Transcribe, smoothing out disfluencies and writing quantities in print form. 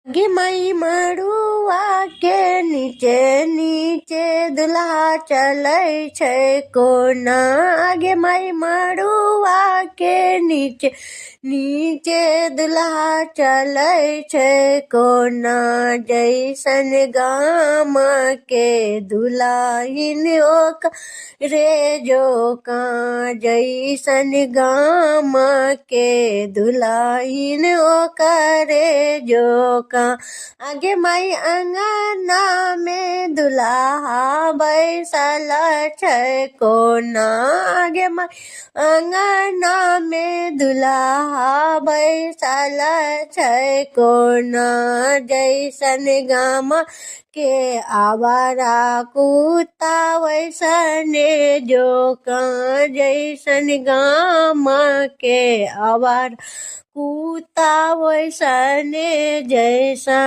गे माई मड़ुआ के नीचे नीचे दुल्हा चलै छै कोना। गे माई मड़ुआ के नीचे नीचे दुल्हा चलै छै कोना। जैसन गाम के दुल्हिन ओकरे जोकां। जैसन गाम के दुल्हिन ओकरे जोकां। आगे माई अंगना में दुल्हा बैसल छै कोना। आगे माई अंगना में दुल्हा बैसल छै कोना। जैसन गाम के आवारा कुत्ता वैसने जोकां। जैसन गाम के आवारा कुत्ता वैसने जैसा।